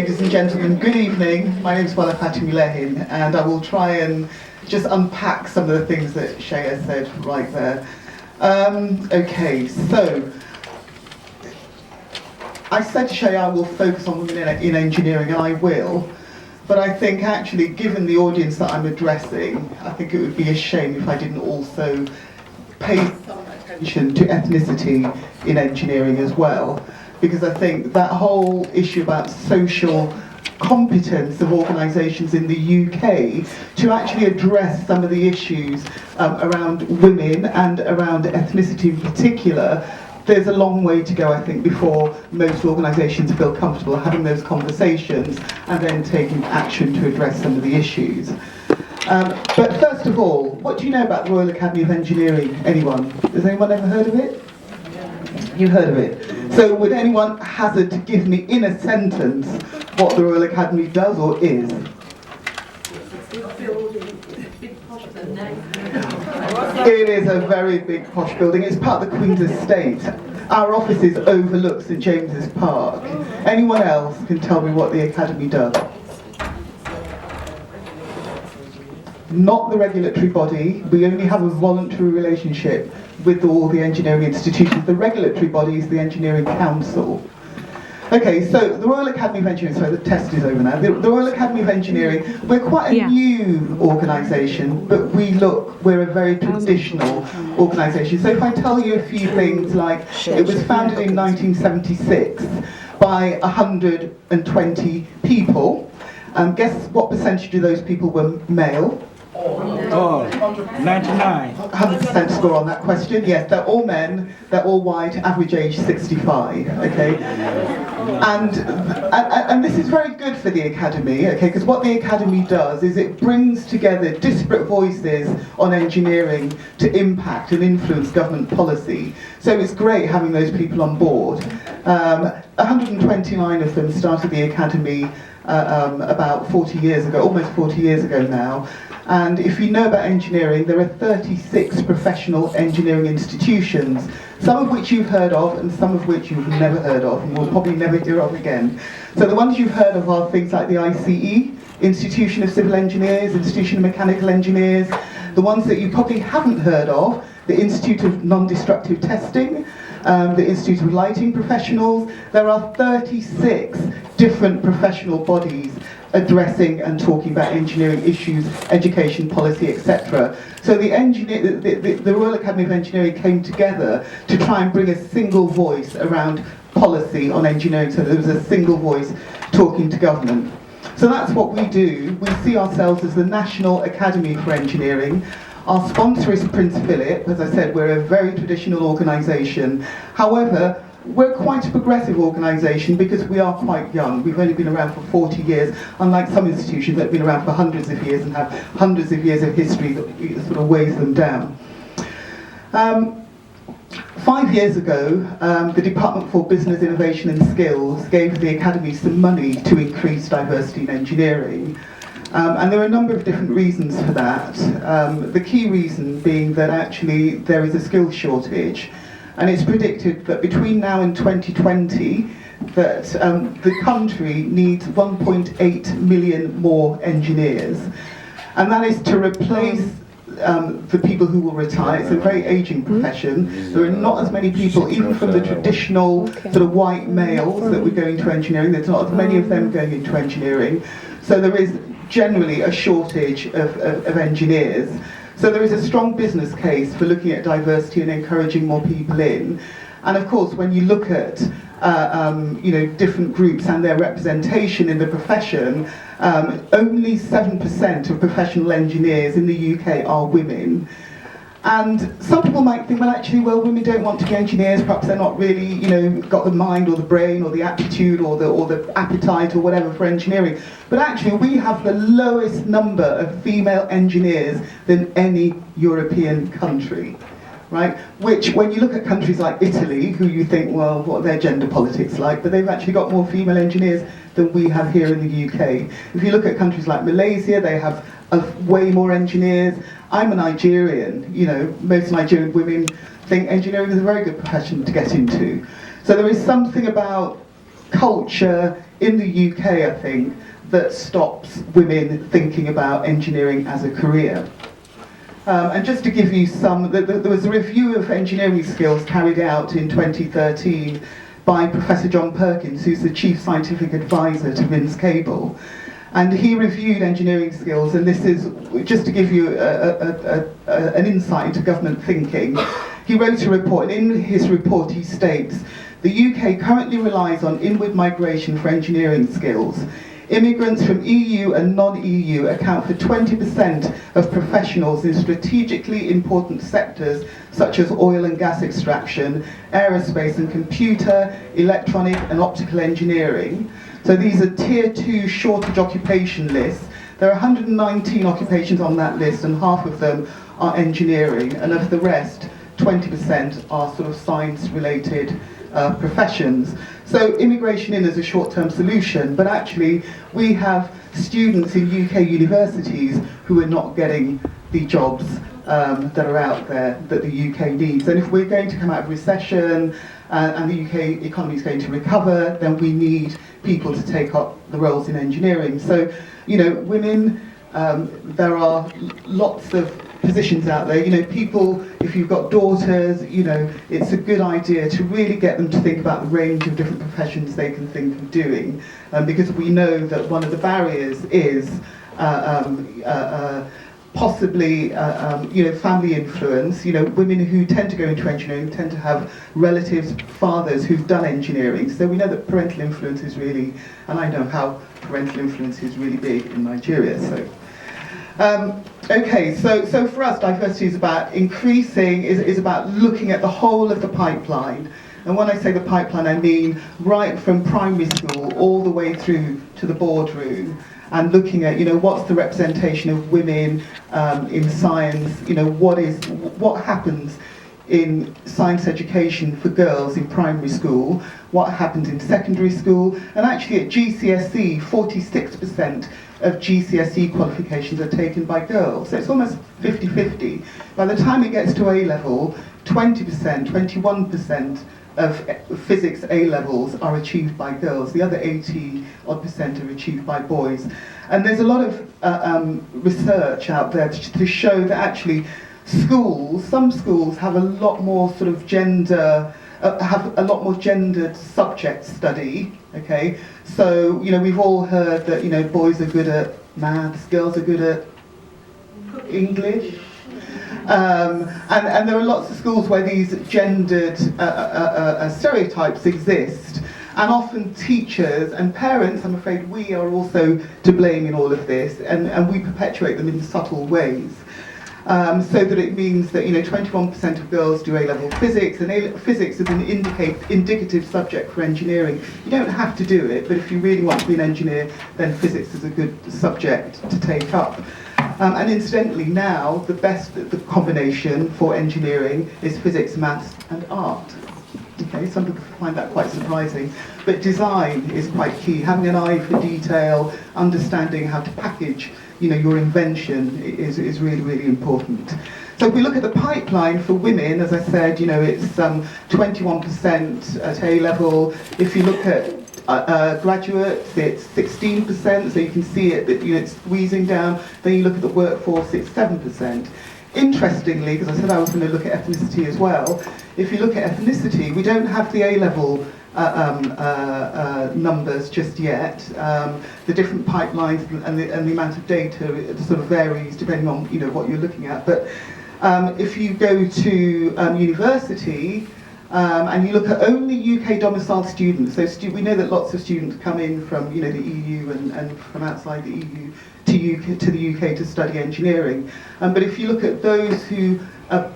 Ladies and gentlemen, good evening. My name is Bola Fatimilehin, and I will try and just unpack some of the things that Seye said right there. Okay, so I said to Seye I will focus on women in engineering, and I will. But I think actually, given the audience that I'm addressing, I think it would be a shame if I didn't also pay some attention to ethnicity in engineering as well. Because I think that whole issue about social competence of organisations in the UK to actually address some of the issues around women and around ethnicity in particular, there's a long way to go, I think, before most organisations feel comfortable having those conversations and then taking action to address some of the issues. But first of all, what do you know about the Royal Academy of Engineering? Anyone? Has anyone ever heard of it? You've heard of it. So would anyone hazard to give me in a sentence what the Royal Academy does or is? It is a very big posh building. It's part of the Queen's estate. Our offices overlook St James's Park. Anyone else can tell me what the Academy does? Not the regulatory body. We only have a voluntary relationship with all the engineering institutions. The regulatory body is the Engineering Council. Okay, so the Royal Academy of Engineering, sorry, the test is over now. The Royal Academy of Engineering, we're quite a new organisation, but we're a very traditional organisation. So if I tell you a few things like, it was founded in 1976 by 120 people, guess what percentage of those people were male? 99. 100% score on that question. Yes, they're all men, they're all white, average age 65, okay? And this is very good for the Academy, okay, because what the Academy does is it brings together disparate voices on engineering to impact and influence government policy. So it's great having those people on board. 129 of them started the Academy about 40 years ago, almost 40 years ago now. And if you know about engineering, there are 36 professional engineering institutions, some of which you've heard of and some of which you've never heard of and will probably never hear of again. So the ones you've heard of are things like the ICE, Institution of Civil Engineers, Institution of Mechanical Engineers. The ones that you probably haven't heard of, the Institute of Non-Destructive Testing, the Institute of Lighting Professionals. There are 36 different professional bodies addressing and talking about engineering issues, education, policy, etc. So the Royal Academy of Engineering came together to try and bring a single voice around policy on engineering, so there was a single voice talking to government. So that's what we do. We see ourselves as the National Academy for Engineering. Our sponsor is Prince Philip. As I said, we're a very traditional organisation. However, we're quite a progressive organisation because we are quite young. We've only been around for 40 years, unlike some institutions that have been around for hundreds of years and have hundreds of years of history that sort of weighs them down. 5 years ago, the Department for Business Innovation and Skills gave the Academy some money to increase diversity in engineering. And there are a number of different reasons for that. The key reason being that actually there is a skills shortage. And it's predicted that between now and 2020, that the country needs 1.8 million more engineers. And that is to replace the people who will retire. It's a very aging profession. There are not as many people, even from the traditional sort of white males that would go into engineering, there's not as many of them going into engineering. So there is generally a shortage of engineers. So there is a strong business case for looking at diversity and encouraging more people in. And of course, when you look at different groups and their representation in the profession, only 7% of professional engineers in the UK are women. And some people might think, well, actually, women don't want to be engineers. Perhaps they're not really, got the mind or the brain or the aptitude or the appetite or whatever for engineering. But actually, we have the lowest number of female engineers than any European country, right? Which, when you look at countries like Italy, who you think, well, what are their gender politics like? But they've actually got more female engineers than we have here in the UK. If you look at countries like Malaysia, they have way more engineers. I'm a Nigerian, most Nigerian women think engineering is a very good profession to get into. So there is something about culture in the UK, I think, that stops women thinking about engineering as a career. And just to give you some, there was a review of engineering skills carried out in 2013 by Professor John Perkins, who's the Chief Scientific Advisor to Vince Cable. And he reviewed engineering skills, and this is just to give you an insight into government thinking. He wrote a report, and in his report he states, the UK currently relies on inward migration for engineering skills. Immigrants from EU and non-EU account for 20% of professionals in strategically important sectors such as oil and gas extraction, aerospace and computer, electronic and optical engineering. So these are tier 2 shortage occupation lists. There are 119 occupations on that list, and half of them are engineering, and of the rest, 20% are sort of science-related professions. So immigration in as a short-term solution, but actually we have students in UK universities who are not getting the jobs that are out there that the UK needs. And if we're going to come out of recession and the UK economy is going to recover, then we need people to take up the roles in engineering. So, you know, women, there are lots of positions out there. You know, people, if you've got daughters, you know, it's a good idea to really get them to think about the range of different professions they can think of doing, because we know that one of the barriers is possibly, you know, family influence. You know, women who tend to go into engineering tend to have relatives, fathers who've done engineering. So we know that parental influence is really, and I know how parental influence is really big in Nigeria. So. Okay, so for us, diversity is about increasing, is about looking at the whole of the pipeline. And when I say the pipeline, I mean right from primary school all the way through to the boardroom, and looking at, you know, what's the representation of women in science, you know, what happens in science education for girls in primary school, what happens in secondary school, and actually at GCSE, 46% of GCSE qualifications are taken by girls. So it's almost 50-50. By the time it gets to A-level, 20%, 21% of physics A-levels are achieved by girls. The other 80-odd% are achieved by boys. And there's a lot of research out there to show that actually some schools have a lot more sort of have a lot more gendered subject study, okay? So, you know, we've all heard that, you know, boys are good at maths, girls are good at English. And there are lots of schools where these gendered stereotypes exist. And often teachers and parents, I'm afraid we are also to blame in all of this, and we perpetuate them in subtle ways. So that it means that, you know, 21% of girls do A-level physics, and physics is an indicative subject for engineering. You don't have to do it, but if you really want to be an engineer, then physics is a good subject to take up. And incidentally, now the combination for engineering is physics, maths, and art. Okay, some people find that quite surprising, but design is quite key. Having an eye for detail, understanding how to package, you know, your invention is really, really important. So if we look at the pipeline for women, as I said, you know, it's 21% at A-level. If you look at graduates, it's 16%, so you can see it, that, you know, it's squeezing down. Then you look at the workforce, it's 7%. Interestingly, because I said I was going to look at ethnicity as well, if you look at ethnicity, we don't have the A-level numbers just yet. The different pipelines and the amount of data, it sort of varies depending on, you know, what you're looking at. But if you go to university, and you look at only UK domiciled students, so we know that lots of students come in from, you know, the EU and from outside the EU to the UK to study engineering. But if you look at those who,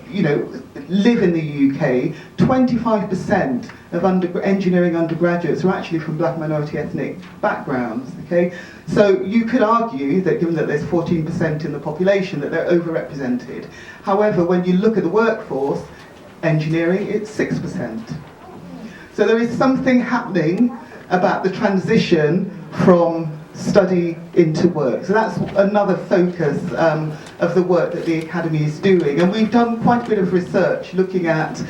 you know, live in the UK, 25% of engineering undergraduates are actually from black minority ethnic backgrounds. Okay, so you could argue that given that there's 14% in the population, that they're overrepresented. However, when you look at the workforce, engineering, it's 6%. So there is something happening about the transition from study into work. So that's another focus of the work that the Academy is doing. And we've done quite a bit of research looking at,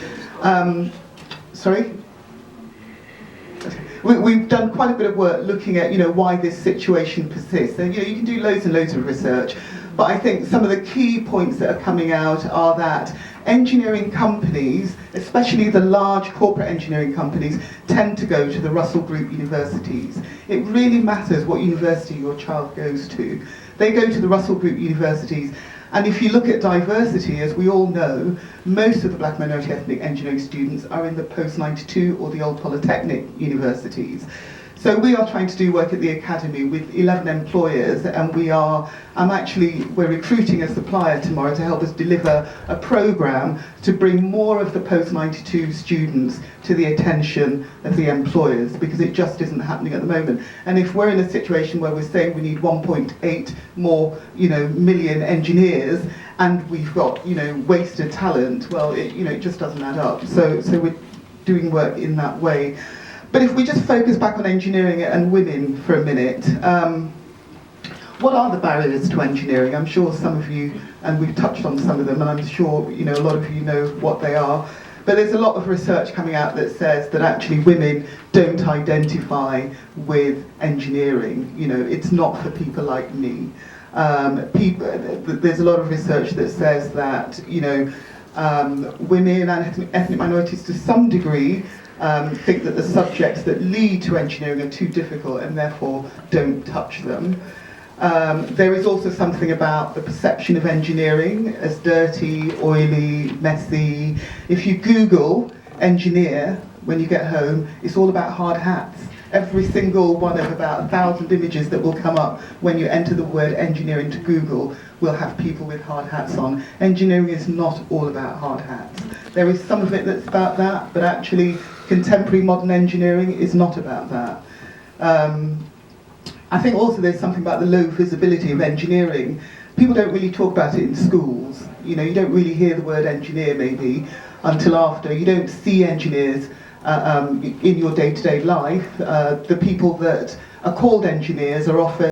we've done quite a bit of work looking at, why this situation persists. And, you can do loads and loads of research, but I think some of the key points that are coming out are that engineering companies, especially the large corporate engineering companies, tend to go to the Russell Group universities. It really matters what university your child goes to. They go to the Russell Group universities, and if you look at diversity, as we all know, most of the black minority ethnic engineering students are in the post-92 or the old polytechnic universities. So we are trying to do work at the Academy with 11 employers, and we're recruiting a supplier tomorrow to help us deliver a programme to bring more of the post-92 students to the attention of the employers, because it just isn't happening at the moment. And if we're in a situation where we're saying we need 1.8 more, million engineers, and we've got, wasted talent, well, it just doesn't add up. So we're doing work in that way. But if we just focus back on engineering and women for a minute, what are the barriers to engineering? I'm sure some of you, and we've touched on some of them, and I'm sure a lot of you know what they are. But there's a lot of research coming out that says that actually women don't identify with engineering. It's not for people like me. There's a lot of research that says that women and ethnic minorities to some degree think that the subjects that lead to engineering are too difficult and therefore don't touch them. There is also something about the perception of engineering as dirty, oily, messy. If you Google engineer when you get home, it's all about hard hats. Every single one of about 1,000 images that will come up when you enter the word engineer into Google will have people with hard hats on. Engineering is not all about hard hats. There is some of it that's about that, but actually contemporary modern engineering is not about that. I think also there's something about the low visibility of engineering. People don't really talk about it in schools. You don't really hear the word engineer maybe until after. You don't see engineers in your day-to-day life. The people that are called engineers are often